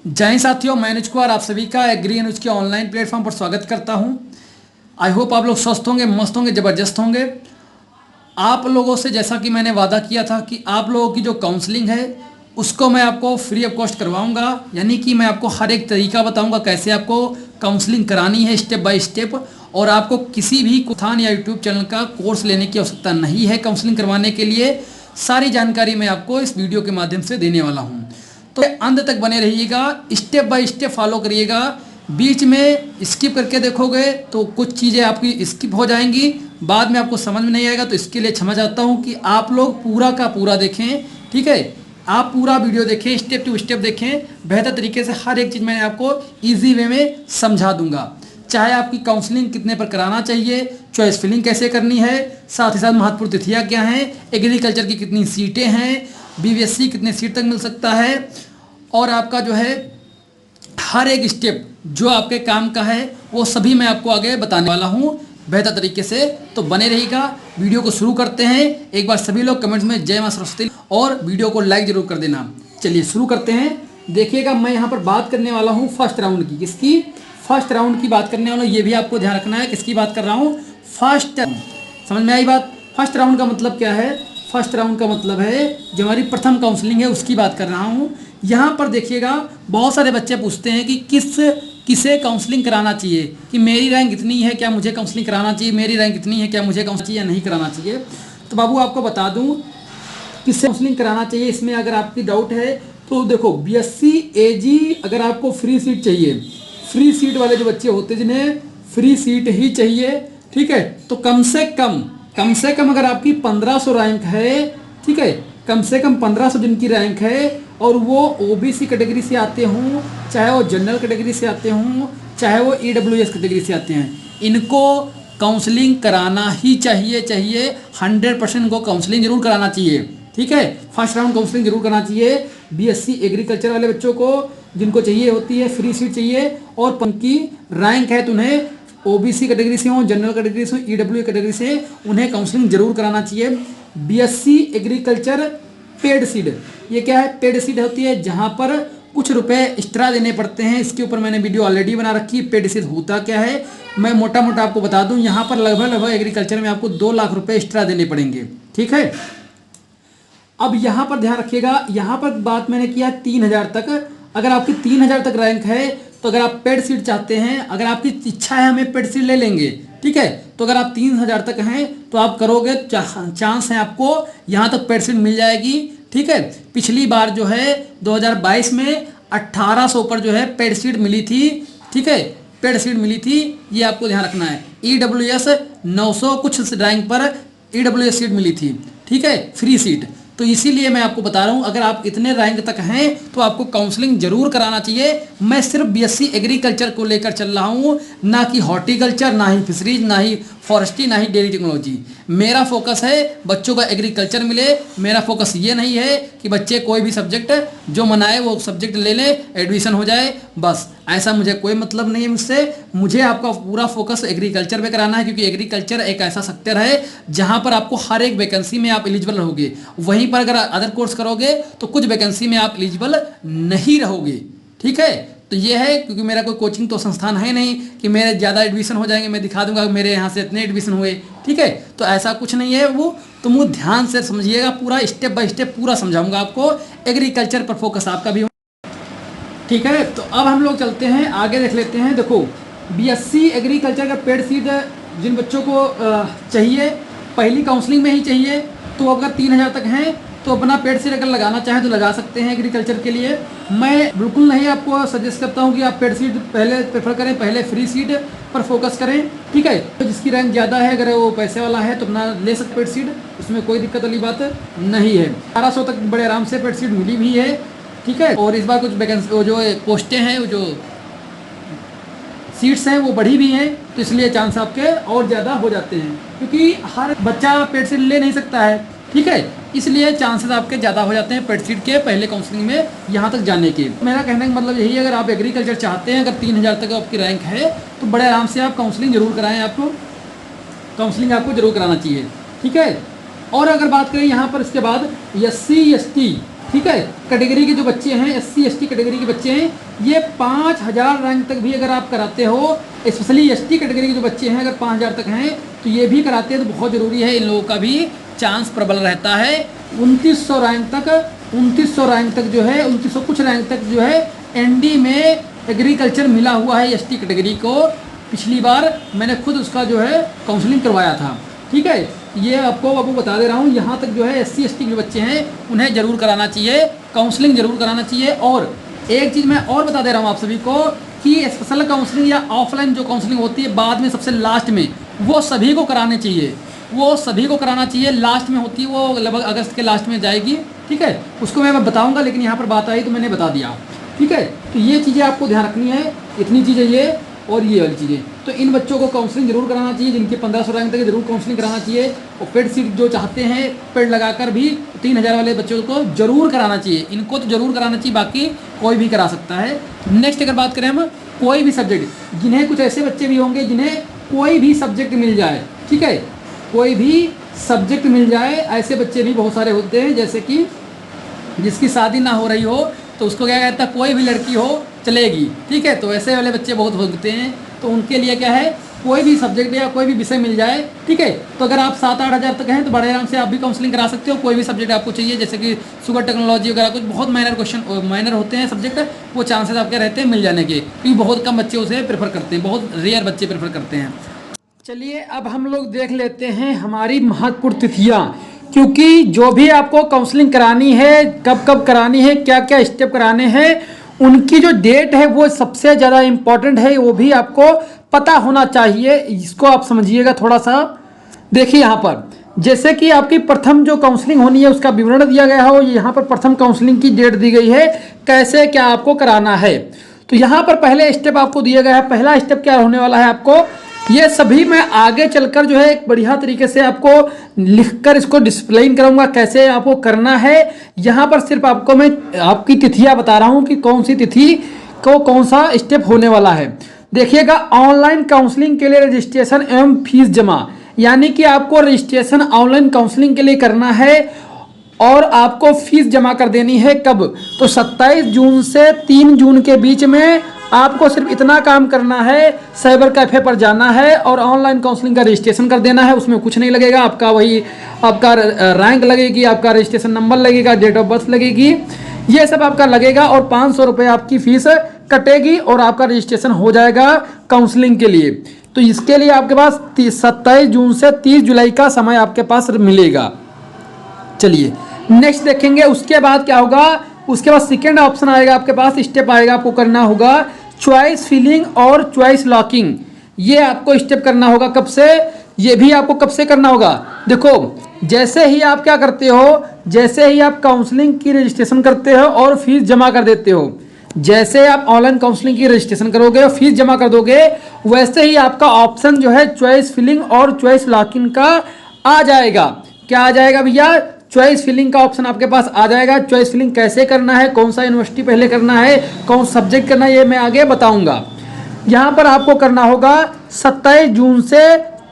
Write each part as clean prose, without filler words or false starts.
जय हिंद साथियों, मैं अनुज कुमार आप सभी का एग्री अनुज के ऑनलाइन प्लेटफॉर्म पर स्वागत करता हूं। आई होप आप लोग स्वस्थ होंगे, मस्त होंगे, ज़बरदस्त होंगे। आप लोगों से जैसा कि मैंने वादा किया था कि आप लोगों की जो काउंसलिंग है उसको मैं आपको फ्री ऑफ कॉस्ट करवाऊंगा। यानी कि मैं आपको हर एक तरीका बताऊंगा कैसे आपको काउंसलिंग करानी है स्टेप बाय स्टेप। और आपको किसी भी कुथान या यूट्यूब चैनल का कोर्स लेने की आवश्यकता नहीं है काउंसलिंग करवाने के लिए। सारी जानकारी मैं आपको इस वीडियो के माध्यम से देने वाला हूँ, तो अंत तक बने रहिएगा, स्टेप बाय स्टेप फॉलो करिएगा। बीच में स्किप करके देखोगे तो कुछ चीज़ें आपकी स्किप हो जाएंगी, बाद में आपको समझ में नहीं आएगा। तो इसके लिए क्षमा चाहता हूँ कि आप लोग पूरा का पूरा देखें, ठीक है। आप पूरा वीडियो देखें, स्टेप टू स्टेप देखें, बेहतर तरीके से हर एक चीज़ मैंने आपको ईजी वे में समझा दूंगा। चाहे आपकी काउंसलिंग कितने पर कराना चाहिए, चॉइस फिलिंग कैसे करनी है, साथ ही साथ महत्वपूर्ण तिथियाँ क्या हैं, एग्रीकल्चर की कितनी सीटें हैं, बीवीएससी कितने सीट तक मिल सकता है, और आपका जो है हर एक स्टेप जो आपके काम का है वो सभी मैं आपको आगे बताने वाला हूँ बेहतर तरीके से। तो बने रहिएगा। वीडियो को शुरू करते हैं। एक बार सभी लोग कमेंट्स में जय मां सरस्वती और वीडियो को लाइक जरूर कर देना। चलिए शुरू करते हैं। देखिएगा, मैं यहाँ पर बात करने वाला हूँ फर्स्ट राउंड की। किसकी? फर्स्ट राउंड की बात करने वाला हूँ। ये भी आपको ध्यान रखना है किसकी बात कर रहा हूँ, फर्स्ट। समझ में आई बात? फर्स्ट राउंड का मतलब क्या है? फर्स्ट राउंड का मतलब है जो हमारी प्रथम काउंसलिंग है उसकी बात कर रहा हूँ। यहाँ पर देखिएगा, बहुत सारे बच्चे पूछते हैं कि किसे काउंसलिंग कराना चाहिए, कि मेरी रैंक इतनी है क्या मुझे काउंसलिंग कराना चाहिए, मेरी रैंक इतनी है क्या मुझे काउंसलिंग या नहीं कराना चाहिए। तो बाबू आपको बता दूं किससे काउंसलिंग कराना चाहिए। इसमें अगर आपकी डाउट है तो देखो, बीएससी एजी अगर आपको फ्री सीट चाहिए, फ्री सीट वाले जो बच्चे होते हैं जिन्हें फ्री सीट ही चाहिए, ठीक है, तो कम से कम अगर आपकी 1500 रैंक है, ठीक है, कम से कम 1500 जिनकी रैंक है और वो ओबीसी कैटेगरी से आते हों, चाहे वो जनरल कैटेगरी से आते हों, चाहे वो ईडब्ल्यूएस कैटेगरी से आते हैं, इनको काउंसलिंग कराना ही चाहिए। 100% इनको काउंसलिंग जरूर कराना चाहिए, ठीक है। फर्स्ट राउंड काउंसलिंग जरूर कराना चाहिए। बीएससी एग्रीकल्चर वाले बच्चों को जिनको चाहिए होती है फ्री सीट चाहिए और उनकी रैंक है तो उन्हें ओबीसी कैटेगरी से हो, जनरल कैटेगरी से हो, ईडब्ल्यू कैटेगरी से, उन्हें काउंसलिंग जरूर कराना चाहिए। बीएससी एग्रीकल्चर पेड सीड, ये क्या है? पेड सीड होती है जहां पर कुछ रुपए एक्स्ट्रा देने पड़ते हैं। इसके ऊपर मैंने वीडियो ऑलरेडी बना रखी है। पेड सीड होता क्या है मैं मोटा मोटा आपको बता दूं। यहाँ पर लगभग एग्रीकल्चर में आपको 2 लाख रुपए एक्स्ट्रा देने पड़ेंगे, ठीक है। अब यहाँ पर ध्यान रखिएगा, यहाँ पर बात मैंने किया 3000 तक। अगर आपकी 3000 तक रैंक है तो अगर आप पेड सीट चाहते हैं, अगर आपकी इच्छा है हमें पेड सीट ले लेंगे, ठीक है, तो अगर आप 3000 तक हैं तो आप करोगे, चांस है आपको यहाँ तक पेड सीट मिल जाएगी, ठीक है। पिछली बार जो है 2022 में 1800 पर जो है पेड सीट मिली थी, ठीक है, पेड सीट मिली थी, ये आपको ध्यान रखना है। ईडब्ल्यूएस 900 कुछ रैंक पर ईडब्ल्यूएस सीट मिली थी, ठीक है, फ्री सीट। तो इसीलिए मैं आपको बता रहा हूँ अगर आप इतने रैंक तक हैं तो आपको काउंसलिंग जरूर कराना चाहिए। मैं सिर्फ बीएससी एग्रीकल्चर को लेकर चल रहा हूँ, ना कि हॉर्टिकल्चर, ना ही फिशरीज, ना ही फॉरेस्ट्री, ना ही डेयरी टेक्नोलॉजी। मेरा फोकस है बच्चों का एग्रीकल्चर मिले। मेरा फोकस ये नहीं है कि बच्चे कोई भी सब्जेक्ट जो मनाए वो सब्जेक्ट ले लें, एडमिशन हो जाए, बस ऐसा मुझे कोई मतलब नहीं है मुझसे। मुझे आपका पूरा फोकस एग्रीकल्चर पे कराना है, क्योंकि एग्रीकल्चर एक ऐसा सेक्टर है जहाँ पर आपको हर एक वैकेंसी में आप एलिजिबल रहोगे। वहीं पर अगर अदर कोर्स करोगे तो कुछ वैकेंसी में आप एलिजिबल नहीं रहोगे, ठीक है। तो ये है, क्योंकि मेरा कोई कोचिंग तो संस्थान है नहीं कि मेरे ज़्यादा एडमिशन हो जाएंगे, मैं दिखा दूंगा मेरे यहाँ से इतने एडमिशन हुए, ठीक है। तो ऐसा कुछ नहीं है वो। तुम वो ध्यान से समझिएगा, पूरा स्टेप बाय स्टेप पूरा समझाऊंगा आपको। एग्रीकल्चर पर फोकस आपका भी हो, ठीक है। तो अब हम लोग चलते हैं आगे, देख लेते हैं। देखो, बीएससी एग्रीकल्चर का पेड सीट जिन बच्चों को चाहिए, पहली काउंसलिंग में ही चाहिए, तो अगर 3000 तक हैं तो अपना पेड सीट अगर लगाना चाहें तो लगा सकते हैं एग्रीकल्चर के लिए। मैं बिल्कुल नहीं आपको सजेस्ट करता हूं कि आप पेड सीट पहले प्रेफर करें, पहले फ्री सीट पर फोकस करें, ठीक है। तो जिसकी रैंक ज़्यादा है, अगर वो पैसे वाला है तो अपना ले सकते पेड सीट, उसमें कोई दिक्कत वाली बात नहीं है। 1800 तक बड़े आराम से पेड सीट मिली भी है, ठीक है। और इस बार कुछ वैकेंसी वो जो पोस्टें हैं, वो जो सीट्स हैं वो बढ़ी भी हैं, तो इसलिए चांस आपके और ज़्यादा हो जाते हैं, क्योंकि हर बच्चा पेड सीट ले नहीं सकता है, ठीक है। इसलिए चांसेस आपके ज़्यादा हो जाते हैं पेड सीट के पहले काउंसलिंग में यहाँ तक जाने के। मेरा कहने का मतलब यही है, अगर आप एग्रीकल्चर चाहते हैं, अगर 3000 तक आपकी रैंक है तो बड़े आराम से आप काउंसलिंग जरूर कराएं। आपको काउंसलिंग जरूर कराना चाहिए, ठीक है। और अगर बात करें यहाँ पर इसके बाद SC ST ठीक है। कैटेगरी के जो बच्चे हैं, SC ST कैटेगरी के बच्चे हैं, ये 5000 रैंक तक भी अगर आप कराते हो, स्पेशली ST कैटेगरी के जो बच्चे हैं अगर 5000 तक हैं तो ये भी कराते हैं, तो बहुत ज़रूरी है, इन लोगों का भी चांस प्रबल रहता है। 2900 रैंक तक जो है 2900 कुछ रैंक तक जो है ND में एग्रीकल्चर मिला हुआ है ST कैटेगरी को। पिछली बार मैंने खुद उसका जो है काउंसलिंग करवाया था, ठीक है। ये आपको बता दे रहा हूँ, यहाँ तक जो है SC ST के बच्चे हैं उन्हें ज़रूर कराना चाहिए, काउंसलिंग ज़रूर कराना चाहिए। और एक चीज़ मैं और बता दे रहा हूँ आप सभी को कि स्पेशल काउंसलिंग या ऑफलाइन जो काउंसलिंग होती है बाद में सबसे लास्ट में, वो सभी को कराने चाहिए, वो सभी को कराना चाहिए। लास्ट में होती है, वो लगभग अगस्त के लास्ट में जाएगी, ठीक है। उसको मैं बताऊँगा, लेकिन यहाँ पर बात आई तो मैंने बता दिया, ठीक है। तो ये चीज़ें आपको ध्यान रखनी है, इतनी चीज़ें ये और ये वाली चीज़ें। तो इन बच्चों को काउंसलिंग जरूर कराना चाहिए, जिनके 1500 रैंक तक जरूर काउंसलिंग कराना चाहिए। और पेड सीट जो चाहते हैं पेड लगाकर भी 3000 वाले बच्चों को जरूर कराना चाहिए, इनको तो जरूर कराना चाहिए, बाकी कोई भी करा सकता है। नेक्स्ट अगर बात करें हम, कोई भी सब्जेक्ट, जिन्हें कुछ ऐसे बच्चे भी होंगे जिन्हें कोई भी सब्जेक्ट मिल जाए, ठीक है, कोई भी सब्जेक्ट मिल जाए, ऐसे बच्चे भी बहुत सारे होते हैं। जैसे कि जिसकी शादी ना हो रही हो तो उसको क्या कहता है, कोई भी लड़की हो चलेगी, ठीक है। तो ऐसे वाले बच्चे बहुत होते हैं, तो उनके लिए क्या है, कोई भी सब्जेक्ट या कोई भी विषय मिल जाए, ठीक है। तो अगर आप 7-8 हज़ार तक हैं तो बड़े आराम से आप भी काउंसलिंग करा सकते हो। कोई भी सब्जेक्ट आपको चाहिए, जैसे कि शुगर टेक्नोलॉजी वगैरह, कुछ बहुत माइनर होते हैं सब्जेक्ट, वो चांसेस आपके रहते हैं मिल जाने के, क्योंकि बहुत कम बच्चे उसे प्रेफर करते हैं, बहुत रेयर बच्चे प्रेफर करते हैं। चलिए अब हम लोग देख लेते हैं हमारी महत्वपूर्ण तिथियाँ, क्योंकि जो भी आपको काउंसलिंग करानी है, कब कब करानी है, क्या क्या स्टेप कराने हैं, उनकी जो डेट है वो सबसे ज़्यादा इम्पॉर्टेंट है, वो भी आपको पता होना चाहिए। इसको आप समझिएगा थोड़ा सा। देखिए यहाँ पर जैसे कि आपकी प्रथम जो काउंसलिंग होनी है उसका विवरण दिया गया है, यहाँ पर प्रथम काउंसलिंग की डेट दी गई है, कैसे क्या आपको कराना है। तो यहाँ पर पहले स्टेप आपको दिया गया है। पहला स्टेप क्या होने वाला है, आपको ये सभी मैं आगे चलकर जो है एक बढ़िया तरीके से आपको लिखकर इसको डिस्प्लेन करूंगा कैसे आपको करना है। यहाँ पर सिर्फ आपको मैं आपकी तिथियां बता रहा हूँ कि कौन सी तिथि को कौन सा स्टेप होने वाला है। देखिएगा, ऑनलाइन काउंसलिंग के लिए रजिस्ट्रेशन एवं फीस जमा, यानी कि आपको रजिस्ट्रेशन ऑनलाइन काउंसलिंग के लिए करना है और आपको फीस जमा कर देनी है। कब? तो 27 जून से 3 जून के बीच में आपको सिर्फ इतना काम करना है, साइबर कैफे पर जाना है और ऑनलाइन काउंसलिंग का रजिस्ट्रेशन कर देना है। उसमें कुछ नहीं लगेगा, आपका वही आपका रैंक लगेगी, आपका रजिस्ट्रेशन नंबर लगेगा, डेट ऑफ बर्थ लगेगी, ये सब आपका लगेगा और 500 रुपये आपकी फीस कटेगी और आपका रजिस्ट्रेशन हो जाएगा काउंसलिंग के लिए। तो इसके लिए आपके पास 27 जून से 30 जुलाई का समय आपके पास मिलेगा। चलिए नेक्स्ट देखेंगे, उसके बाद क्या होगा। उसके बाद सेकेंड ऑप्शन आएगा आपके पास, स्टेप आएगा, आपको करना होगा चॉइस फिलिंग और चॉइस लॉकिंग। ये आपको स्टेप करना होगा। कब से? ये भी आपको कब से करना होगा। देखो, जैसे ही आप क्या करते हो, जैसे ही आप काउंसलिंग की रजिस्ट्रेशन करते हो और फीस जमा कर देते हो, जैसे आप ऑनलाइन काउंसलिंग की रजिस्ट्रेशन करोगे और फीस जमा कर दोगे, वैसे ही आपका ऑप्शन जो है चॉइस फिलिंग और चॉइस लॉकिंग का आ जाएगा। क्या आ जाएगा भैया? चॉइस फिलिंग का ऑप्शन आपके पास आ जाएगा। चॉइस फिलिंग कैसे करना है, कौन सा यूनिवर्सिटी पहले करना है, कौन सब्जेक्ट करना है, ये मैं आगे बताऊंगा। यहाँ पर आपको करना होगा 27 जून से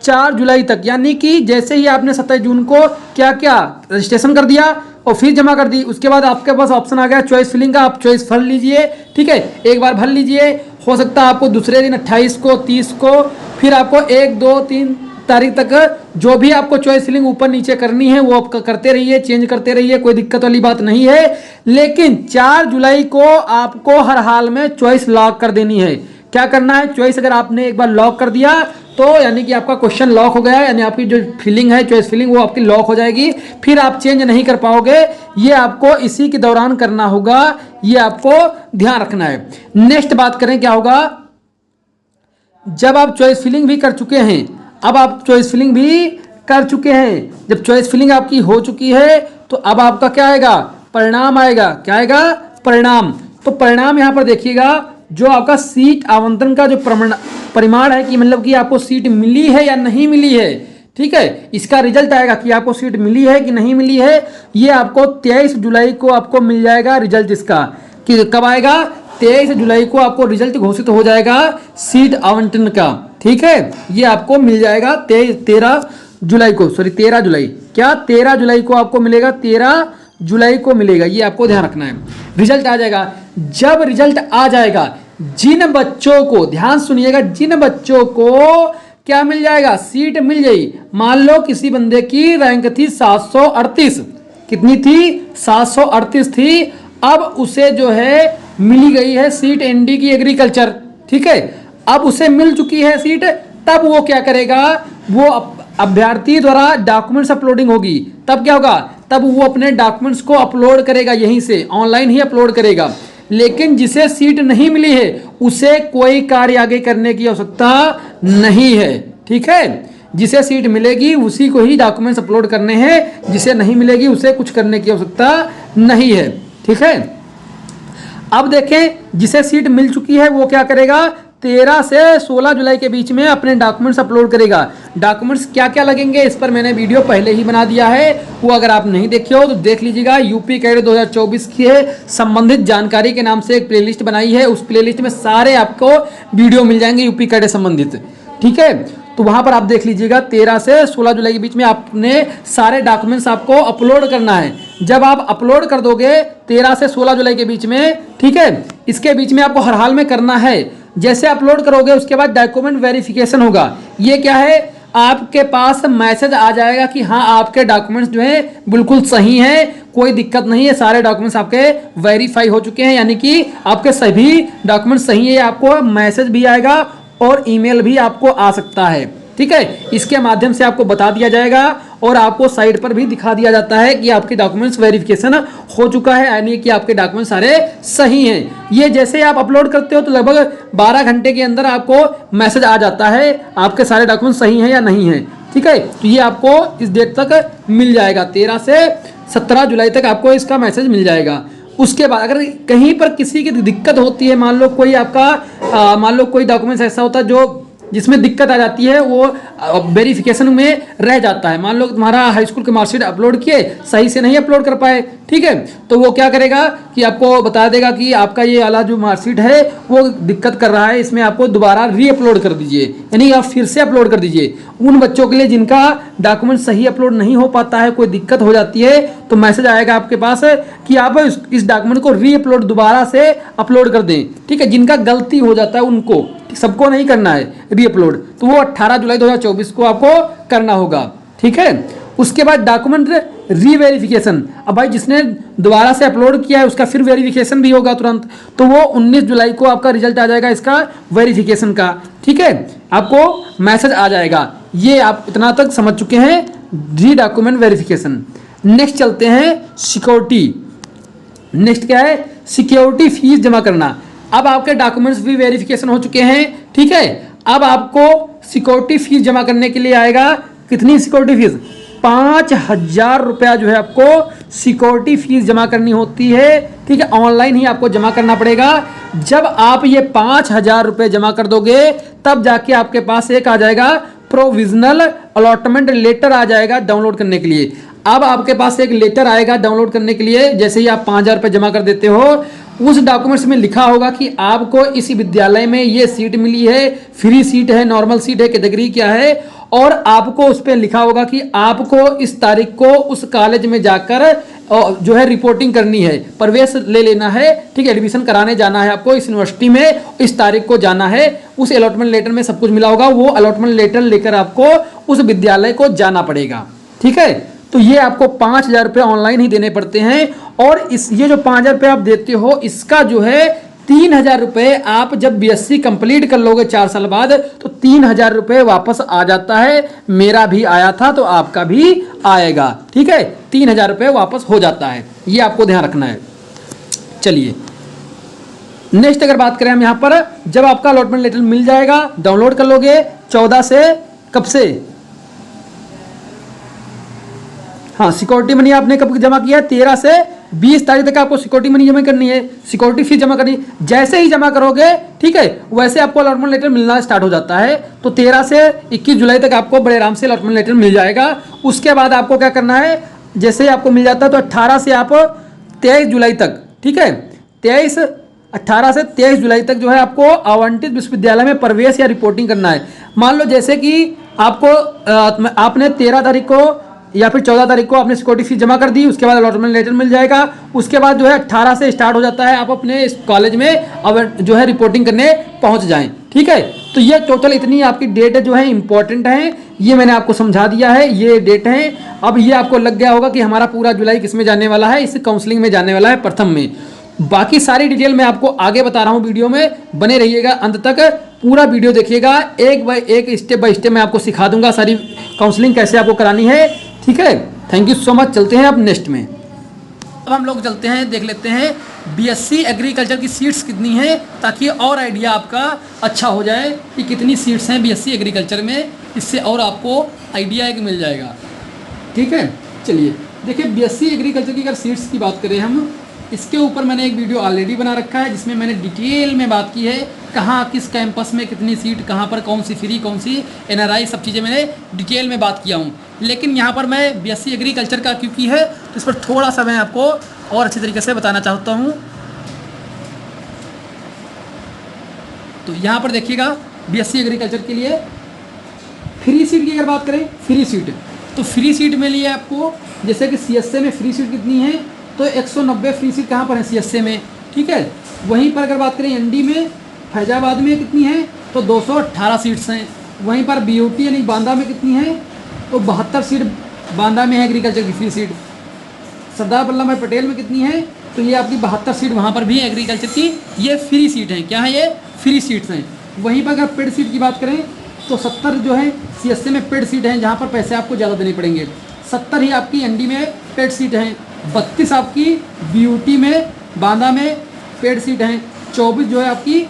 4 जुलाई तक, यानी कि जैसे ही आपने 27 जून को क्या क्या रजिस्ट्रेशन कर दिया और फीस जमा कर दी, उसके बाद आपके पास ऑप्शन आ गया चॉइस फिलिंग का। आप चॉइस भर लीजिए, ठीक है, एक बार भर लीजिए। हो सकता है आपको दूसरे दिन 28 को, 30 को, फिर आपको 1, 2, 3 तारीख तक जो भी आपको चॉइस फिलिंग ऊपर नीचे करनी है वो आप करते रहिए, चेंज करते रहिए, कोई दिक्कत वाली बात नहीं है। लेकिन 4 जुलाई को आपको हर हाल में चॉइस लॉक कर देनी है। क्या करना है? चॉइस अगर आपने एक बार लॉक कर दिया तो यानी कि आपका क्वेश्चन लॉक हो गया, यानी आपकी जो फिलिंग है चॉइस फिलिंग वो आपकी लॉक हो जाएगी, फिर आप चेंज नहीं कर पाओगे। ये आपको इसी के दौरान करना होगा, ये आपको ध्यान रखना है। नेक्स्ट बात करें, क्या होगा जब आप चॉइस फिलिंग भी कर चुके हैं, अब आप चॉइस फिलिंग भी कर चुके हैं, जब चॉइस फिलिंग आपकी हो चुकी है तो अब आपका क्या आएगा? परिणाम आएगा। क्या आएगा? परिणाम। तो परिणाम यहाँ पर देखिएगा, जो आपका सीट आवंटन का जो परिमाण है कि मतलब कि आपको सीट मिली है या नहीं मिली है, ठीक है, इसका रिजल्ट आएगा कि आपको सीट मिली है कि नहीं मिली है। ये आपको 23 जुलाई को आपको मिल जाएगा रिजल्ट इसका। कि कब आएगा? 23 जुलाई को आपको रिजल्ट घोषित हो जाएगा सीट आवंटन का, ठीक है। ये आपको मिल जाएगा 13 जुलाई को, सॉरी 13 जुलाई, क्या 13 जुलाई को आपको मिलेगा, 13 जुलाई को मिलेगा, ये आपको ध्यान रखना है। रिजल्ट आ जाएगा, जब रिजल्ट आ जाएगा जिन बच्चों को, ध्यान सुनिएगा, जिन बच्चों को क्या मिल जाएगा, सीट मिल गई। मान लो किसी बंदे की रैंक थी 738, कितनी थी, 738 थी, अब उसे जो है मिली गई है सीट एनडी की एग्रीकल्चर, ठीक है, अब उसे मिल चुकी है सीट, तब वो क्या करेगा, वो अभ्यर्थी द्वारा डॉक्यूमेंट्स अपलोडिंग होगी, तब क्या होगा, तब वो अपने डॉक्यूमेंट्स को अपलोड करेगा, यहीं से ऑनलाइन ही अपलोड करेगा। लेकिन जिसे सीट नहीं मिली है उसे कोई कार्य आगे करने की आवश्यकता नहीं है, ठीक है। जिसे सीट मिलेगी उसी को ही डॉक्यूमेंट्स अपलोड करने हैं, जिसे नहीं मिलेगी उसे कुछ करने की आवश्यकता नहीं है, ठीक है। अब देखें, जिसे सीट मिल चुकी है वो क्या करेगा, 13 से 16 जुलाई के बीच में अपने डॉक्यूमेंट्स अपलोड करेगा। डॉक्यूमेंट्स क्या क्या लगेंगे इस पर मैंने वीडियो पहले ही बना दिया है, वो अगर आप नहीं देखे हो तो देख लीजिएगा। यूपी कैडेट 2024 की है संबंधित जानकारी के नाम से एक प्लेलिस्ट बनाई है, उस प्लेलिस्ट में सारे आपको वीडियो मिल जाएंगे यूपी कैडेट संबंधित, ठीक है। तो वहां पर आप देख लीजिएगा 13 से 16 जुलाई के बीच में आपने सारे डॉक्यूमेंट्स आपको अपलोड करना है। जब आप अपलोड कर दोगे 13 से 16 जुलाई के बीच में, ठीक है, इसके बीच में आपको हर हाल में करना है। जैसे अपलोड करोगे उसके बाद डॉक्यूमेंट वेरिफिकेशन होगा। ये क्या है, आपके पास मैसेज आ जाएगा कि हाँ आपके डॉक्यूमेंट्स जो हैं बिल्कुल सही हैं, कोई दिक्कत नहीं है, सारे डॉक्यूमेंट्स आपके वेरीफाई हो चुके हैं, यानी कि आपके सभी डॉक्यूमेंट्स सही है। आपको मैसेज भी आएगा और ईमेल भी आपको आ सकता है, ठीक है। इसके माध्यम से आपको बता दिया जाएगा और आपको साइट पर भी दिखा दिया जाता है कि आपके डॉक्यूमेंट्स वेरिफिकेशन हो चुका है, यानी कि आपके डॉक्यूमेंट्स सारे सही हैं। ये जैसे आप अपलोड करते हो तो लगभग 12 घंटे के अंदर आपको मैसेज आ जाता है आपके सारे डॉक्यूमेंट्स सही हैं या नहीं है, ठीक है। तो ये आपको इस डेट तक मिल जाएगा, 13 से 17 जुलाई तक आपको इसका मैसेज मिल जाएगा। उसके बाद अगर कहीं पर किसी की दिक्कत होती है, मान लो कोई आपका मान लो कोई डॉक्यूमेंट्स ऐसा होता है जो जिसमें दिक्कत आ जाती है, वो वेरिफिकेशन में रह जाता है। मान लो तुम्हारा हाई स्कूल के मार्कशीट अपलोड किए, सही से नहीं अपलोड कर पाए, ठीक है, तो वो क्या करेगा कि आपको बता देगा कि आपका ये वाला जो मार्कशीट है वो दिक्कत कर रहा है, इसमें आपको दोबारा री अपलोड कर दीजिए, यानी आप फिर से अपलोड कर दीजिए। उन बच्चों के लिए जिनका डॉक्यूमेंट सही अपलोड नहीं हो पाता है, कोई दिक्कत हो जाती है, तो मैसेज आएगा आपके पास कि आप इस डॉक्यूमेंट को री अपलोड दोबारा से अपलोड कर दें, ठीक है। जिनका गलती हो जाता है उनको, सबको नहीं करना है री अपलोड, तो वो 18 जुलाई 2024 को आपको करना होगा, ठीक है। उसके बाद डॉक्यूमेंट री वेरिफिकेशन, अब भाई जिसने दोबारा से अपलोड किया है उसका फिर वेरिफिकेशन भी होगा तुरंत, तो वो 19 जुलाई को आपका रिजल्ट आ जाएगा इसका वेरिफिकेशन का, ठीक है, आपको मैसेज आ जाएगा। ये आप इतना तक समझ चुके हैं री डॉक्यूमेंट वेरिफिकेशन। नेक्स्ट चलते हैं सिक्योरिटी। नेक्स्ट क्या है, सिक्योरिटी फीस जमा करना। अब आपके डॉक्यूमेंट्स भी वेरिफिकेशन हो चुके हैं, ठीक है। अब आपको सिक्योरिटी फीस जमा करने के लिए आएगा, कितनी सिक्योरिटी फीस, 5,000 रुपया जो है आपको सिक्योरिटी फीस जमा करनी होती है, ठीक है। ऑनलाइन ही आपको जमा करना पड़ेगा। जब आप ये 5,000 रुपये जमा कर दोगे तब जाके आपके पास एक आ जाएगा प्रोविजनल अलॉटमेंट लेटर आ जाएगा डाउनलोड करने के लिए। अब आपके पास एक लेटर आएगा डाउनलोड करने के लिए, जैसे ही आप 5,000 रुपये जमा कर देते हो, उस डॉक्यूमेंट्स में लिखा होगा कि आपको इस विद्यालय में ये सीट मिली है, फ्री सीट है, नॉर्मल सीट है, कैटेगरी क्या है, और आपको उस पर लिखा होगा कि आपको इस तारीख को उस कॉलेज में जाकर जो है रिपोर्टिंग करनी है, प्रवेश ले लेना है, ठीक है, एडमिशन कराने जाना है आपको इस यूनिवर्सिटी में, इस तारीख को जाना है। उस अलॉटमेंट लेटर में सब कुछ मिला होगा, वो अलॉटमेंट लेटर लेकर आपको उस विद्यालय को जाना पड़ेगा, ठीक है। तो ये आपको 5,000 रुपये ऑनलाइन ही देने पड़ते हैं, और इस ये जो 5,000 रुपये आप देते हो, इसका जो है 3,000 रुपये आप जब BSc कंप्लीट कर लोगे 4 साल बाद, तो 3,000 रुपये वापस आ जाता है। मेरा भी आया था तो आपका भी आएगा, ठीक है, 3,000 रुपये वापस हो जाता है, ये आपको ध्यान रखना है। चलिए नेक्स्ट अगर बात करें हम यहाँ पर, जब आपका अलॉटमेंट लेटर मिल जाएगा, डाउनलोड कर लोगे 14 से, कब से, हाँ, सिक्योरिटी मनी आपने कब जमा किया, 13 से 20 तारीख तक आपको सिक्योरिटी मनी जमा करनी है, सिक्योरिटी फीस जमा करनी है। जैसे ही जमा करोगे, ठीक है, वैसे आपको अलॉटमेंट लेटर मिलना स्टार्ट हो जाता है। तो 13 से 21 जुलाई तक आपको बड़े आराम से अलॉटमेंट लेटर मिल जाएगा। उसके बाद आपको क्या करना है, जैसे ही आपको मिल जाता है तो 18 से आप 23 जुलाई तक, ठीक है, 18 से 23 जुलाई तक जो है आपको आवंटित विश्वविद्यालय में प्रवेश या रिपोर्टिंग करना है। मान लो जैसे कि आपको आपने 13 तारीख को या फिर 14 तारीख को आपने सिक्योरिटी फीस जमा कर दी, उसके बाद अलॉटमेंट लेटर मिल जाएगा। उसके बाद जो है 18 से स्टार्ट हो जाता है, आप अपने इस कॉलेज में अब जो है रिपोर्टिंग करने पहुंच जाएं। ठीक है, तो ये टोटल इतनी आपकी डेट जो है इंपॉर्टेंट है, ये मैंने आपको समझा दिया है, ये डेट है। अब ये आपको लग गया होगा कि हमारा पूरा जुलाई किस में जाने वाला है, इस काउंसलिंग में जाने वाला है, प्रथम में। बाकी सारी डिटेल मैं आपको आगे बता रहा हूँ वीडियो में, बने रहिएगा अंत तक, पूरा वीडियो देखिएगा, एक बाय एक स्टेप बाय स्टेप मैं आपको सिखा दूंगा सारी काउंसलिंग कैसे आपको करानी है। ठीक है, थैंक यू सो मच। चलते हैं अब नेक्स्ट में। अब हम लोग चलते हैं, देख लेते हैं बीएससी एग्रीकल्चर की सीट्स कितनी हैं, ताकि और आइडिया आपका अच्छा हो जाए कि कितनी सीट्स हैं बीएससी एग्रीकल्चर में, इससे और आपको आइडिया एक मिल जाएगा। ठीक है, चलिए देखिए बीएससी एग्रीकल्चर की अगर सीट्स की बात करें हम, इसके ऊपर मैंने एक वीडियो ऑलरेडी बना रखा है जिसमें मैंने डिटेल में बात की है, कहाँ किस कैंपस में कितनी सीट, कहाँ पर कौन सी फ्री, कौन सी एनआरआई, सब चीज़ें मैंने डिटेल में बात किया हूँ। लेकिन यहाँ पर मैं बीएससी एग्रीकल्चर का क्योंकि है तो इस पर थोड़ा सा मैं आपको और अच्छी तरीके से बताना चाहता हूँ। तो यहाँ पर देखिएगा बीएससी एग्रीकल्चर के लिए फ्री सीट की अगर बात करें, फ्री सीट तो फ्री सीट में लिए आपको, जैसे कि सीएसए में फ्री सीट कितनी है, तो 190 फ्री सीट कहाँ पर है, सीएसए में। ठीक है, वहीं पर अगर बात करें एनडी में, फैजाबाद में कितनी है, तो 218 सीट्स हैं। वहीं पर बीयूटी यानी बांदा में कितनी है, तो 72 सीट बांदा में है एग्रीकल्चर की फ्री सीट। सरदार वल्लभ भाई पटेल में कितनी है, तो ये आपकी 72 सीट वहाँ पर भी है एग्रीकल्चर की, ये फ्री सीट हैं। क्या है, ये फ्री सीट्स हैं। वहीं पर अगर पेड सीट की बात करें तो 70 जो है सीएसए में पेड सीट हैं, जहाँ पर पैसे आपको ज़्यादा देने पड़ेंगे। 70 ही आपकी एनडी में पेड सीट हैं, 32 आपकी बीयूटी में बांदा में पेड सीट हैं, 24 जो है आपकी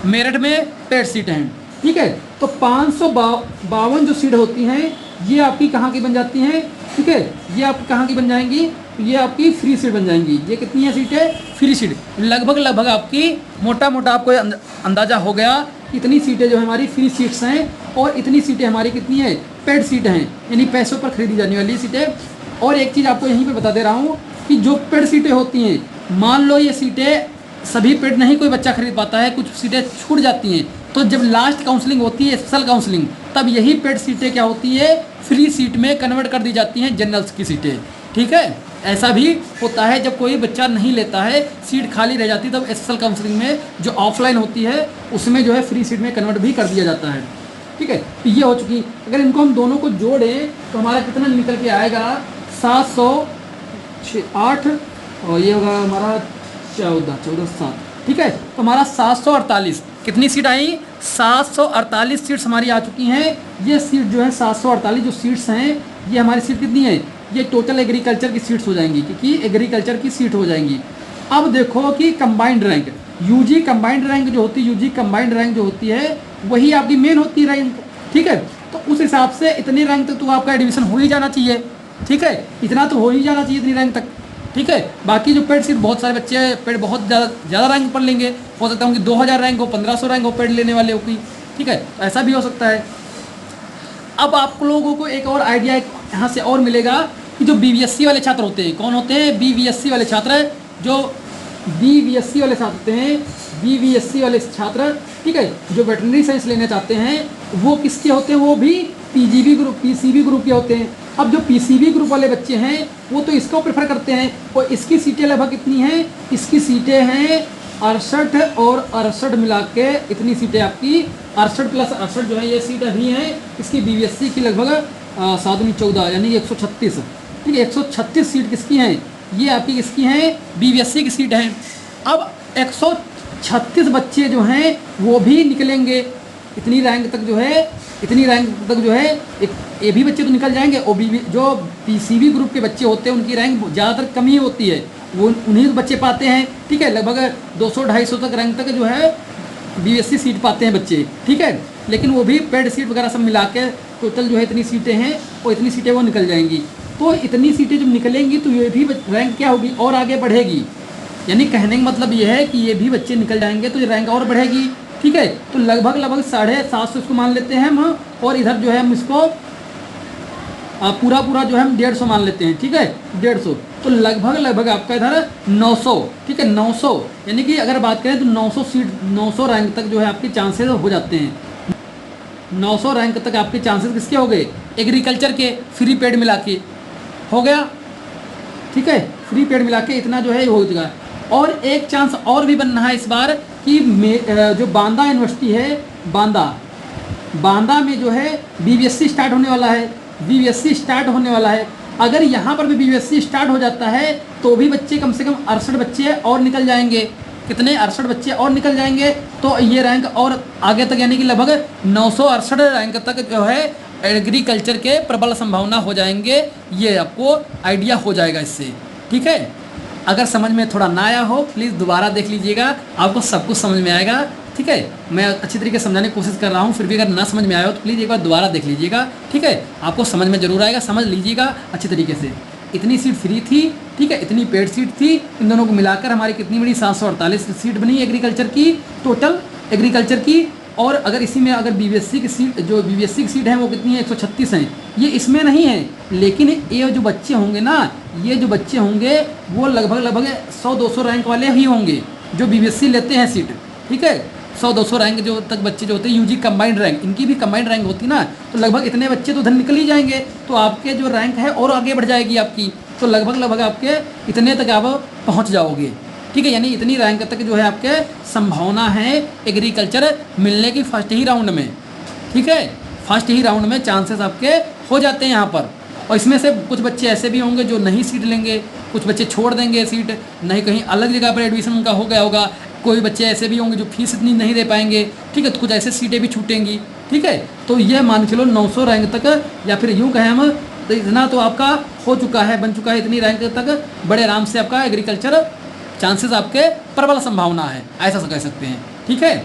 मेरठ में पेड सीट हैं। ठीक है, तो 552 जो सीट होती हैं ये आपकी कहाँ की बन जाती हैं। ठीक है, ये आपकी कहाँ की बन जाएंगी, ये आपकी फ्री सीट बन जाएंगी। ये कितनी है सीटें, फ्री सीट, लगभग आपकी मोटा मोटा आपको अंदाज़ा हो गया, इतनी सीटें जो हमारी फ्री सीट्स हैं और इतनी सीटें हमारी कितनी है, पेड सीटें हैं, यानी पैसों पर खरीदी जाने वाली सीटें। और एक चीज़ आपको यहीं पे बता दे रहा हूँ कि जो पेड सीटें होती हैं, मान लो ये सीटें सभी पेड नहीं कोई बच्चा खरीद पाता है, कुछ सीटें छूट जाती हैं, तो जब लास्ट काउंसलिंग होती है, स्पेशल काउंसलिंग, तब यही पेड सीटें क्या होती है, फ्री सीट में कन्वर्ट कर दी जाती हैं, जनरल्स की सीटें। ठीक है, ऐसा भी होता है जब कोई बच्चा नहीं लेता है, सीट खाली रह जाती है, तब स्पेशल काउंसलिंग में जो ऑफलाइन होती है उसमें जो है फ्री सीट में कन्वर्ट भी कर दिया जाता है। ठीक है, तो ये हो चुकी। अगर इनको हम दोनों को जोड़ें तो हमारा कितना निकल के आएगा, 708 और ये होगा हमारा 14 7। ठीक है, तो हमारा 748 कितनी सीट आई, 748 सीट्स हमारी आ चुकी हैं। ये सीट जो है 748 जो सीट्स हैं, ये हमारी सीट कितनी है, ये टोटल एग्रीकल्चर की सीट्स हो जाएंगी, क्योंकि एग्रीकल्चर की सीट हो जाएंगी। अब देखो कि combined rank, UG combined rank जो होती है, यूजी कंबाइंड रैंक जो होती है वही आपकी मेन होती है रैंक। ठीक है, तो उस हिसाब से इतने रैंक तक तो आपका एडमिशन हो ही जाना चाहिए। ठीक है, इतना तो हो ही जाना चाहिए, इतनी रैंक तक। ठीक है, बाकी जो पेड सीट बहुत सारे बच्चे पेड बहुत ज़्यादा रैंक पर लेंगे, हो सकता है कि 2000 रैंक हो, 1500 रैंक हो पेड लेने वाले हो की। ठीक है, ऐसा भी हो सकता है। अब आप लोगों को एक और आइडिया यहाँ से और मिलेगा कि जो बीवीएससी वाले छात्र होते हैं, कौन होते हैं, बीवीएससी वाले छात्र, जो बीवीएससी वाले छात्र होते हैं, बीवीएससी वाले छात्र, ठीक है, जो वेटरनरी साइंस लेना चाहते हैं, वो किसके होते हैं, वो भी पीजीबी ग्रुप, पीसीबी ग्रुप के होते हैं। अब जो पीसीबी ग्रुप वाले बच्चे हैं वो तो इसको प्रेफर करते हैं, और इसकी सीटें लगभग कितनी हैं, इसकी सीटें हैं 68 और 68 मिला के इतनी सीटें आपकी 68 प्लस 68 जो है ये सीट अभी हैं इसकी बीवीएससी की, लगभग 7 14 यानी 136। ठीक है, 136 सीट किसकी हैं, ये आपकी किसकी हैं, बीवीएससी की सीट हैं। अब 136 बच्चे जो हैं वो भी निकलेंगे इतनी रैंक तक जो है, इतनी रैंक तक जो है ये भी बच्चे तो निकल जाएंगे। और जो पीसीबी ग्रुप के बच्चे होते हैं उनकी रैंक ज़्यादातर कम ही होती है, वो उन्हीं बच्चे पाते हैं। ठीक है, लगभग 200-250 तक रैंक तक जो है बीवीएससी सीट पाते हैं बच्चे। ठीक है, लेकिन वो भी पेड सीट वगैरह सब मिला के टोटल जो है इतनी सीटें हैं और इतनी सीटें वो निकल जाएंगी। तो इतनी सीटें जब निकलेंगी तो ये भी रैंक क्या होगी, और आगे बढ़ेगी। यानी कहने का मतलब ये है कि ये भी बच्चे निकल जाएंगे तो ये रैंक और बढ़ेगी। ठीक है, तो लगभग 750 इसको मान लेते हैं हम, और इधर जो है हम इसको पूरा जो है हम 150 मान लेते हैं। ठीक है, 150, तो लगभग आपका इधर 900। ठीक है, 900 यानी कि अगर बात करें तो 900 सीट, 900 रैंक तक जो है आपके चांसेस हो जाते हैं। 900 रैंक तक आपके चांसेस किसके हो गए, एग्रीकल्चर के फ्री पेड मिला के। हो गया, ठीक है, फ्री पीरियड मिला के इतना जो है हो चुका है। और एक चांस और भी बनना है इस बार कि जो बांदा यूनिवर्सिटी है, बांदा में जो है बीबीएससी स्टार्ट होने वाला है, बीबीएससी स्टार्ट होने वाला है। अगर यहाँ पर भी बीबीएससी स्टार्ट हो जाता है तो भी बच्चे कम से कम 68 बच्चे और निकल जाएंगे। कितने? 68 बच्चे और निकल जाएंगे। तो ये रैंक और आगे तक यानी कि लगभग 968 रैंक तक जो है एग्रीकल्चर के प्रबल संभावना हो जाएंगे। ये आपको आइडिया हो जाएगा इससे, ठीक है। अगर समझ में थोड़ा ना आया हो प्लीज़ दोबारा देख लीजिएगा, आपको सब कुछ समझ में आएगा, ठीक है। मैं अच्छी तरीके से समझाने की कोशिश कर रहा हूँ, फिर भी अगर ना समझ में आया हो तो प्लीज़ एक बार दोबारा देख लीजिएगा, ठीक है। आपको समझ में जरूर आएगा, समझ लीजिएगा अच्छी तरीके से। इतनी सीट फ्री थी, ठीक है, इतनी पेड सीट थी, इन दोनों को मिलाकर हमारी कितनी बड़ी 748 सीट बनी एग्रीकल्चर की, टोटल एग्रीकल्चर की। और अगर इसी में अगर बीबीएससी की सीट, जो बीबीएससी की सीट है वो कितनी है? 136 हैं। ये इसमें नहीं है, लेकिन ये जो बच्चे होंगे ना, ये जो बच्चे होंगे वो लगभग 100-200 रैंक वाले ही होंगे जो बीबीएससी लेते हैं सीट, ठीक है। 100-200 रैंक जो तक बच्चे जो होते हैं यूजी कंबाइंड रैंक, इनकी भी कंबाइंड रैंक होती ना, तो लगभग इतने बच्चे तो उधर निकल ही जाएंगे, तो आपके जो रैंक है और आगे बढ़ जाएगी आपकी, तो लगभग आपके इतने तक आप पहुंच जाओगे, ठीक है। यानी इतनी रैंक तक जो है आपके संभावना है एग्रीकल्चर मिलने की फर्स्ट ही राउंड में, ठीक है। फर्स्ट ही राउंड में चांसेस आपके हो जाते हैं यहाँ पर। और इसमें से कुछ बच्चे ऐसे भी होंगे जो नहीं सीट लेंगे, कुछ बच्चे छोड़ देंगे सीट, नहीं कहीं अलग जगह पर एडमिशन उनका हो गया होगा। कोई बच्चे ऐसे भी होंगे जो फीस इतनी नहीं दे पाएंगे, ठीक है, तो कुछ ऐसे सीटें भी छूटेंगी, ठीक है। तो यह मान के चलो 900 रैंक तक, या फिर यूँ कहें हम तो इतना तो आपका हो चुका है, बन चुका है, इतनी रैंक तक बड़े आराम से आपका एग्रीकल्चर चांसेस आपके प्रबल संभावना है, ऐसा कह सकते हैं, ठीक है।